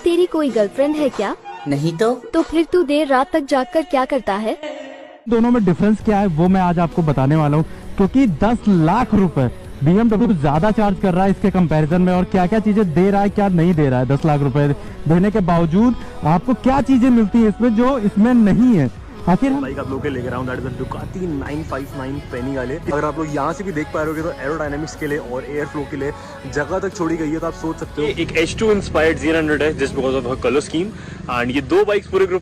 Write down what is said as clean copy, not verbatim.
तेरी कोई गर्लफ्रेंड है क्या? नहीं तो फिर तू देर रात तक जागकर क्या करता है? दोनों में डिफरेंस क्या है वो मैं आज आपको बताने वाला हूँ, क्योंकि 10 लाख रुपए BMW ज्यादा चार्ज कर रहा है इसके कंपैरिजन में, और क्या क्या चीजें दे रहा है क्या नहीं दे रहा है। 10 लाख रुपए देने के बावजूद आपको क्या चीजें मिलती है इसमें जो इसमें नहीं है। आखिर बाइक आप लोग के लेकर आऊँ, दैट इज डुकाती 959 पेनी वाले। अगर आप लोग यहाँ से भी देख पा रहे हो तो एरोडायनेमिक्स के लिए और एयर फ्लो के लिए जगह तक छोड़ी गई है, तो आप सोच सकते हो। एक H2 इंस्पायर्ड Z100 है, just because of colour scheme. And ये दो बाइक्स पूरे ग्रुप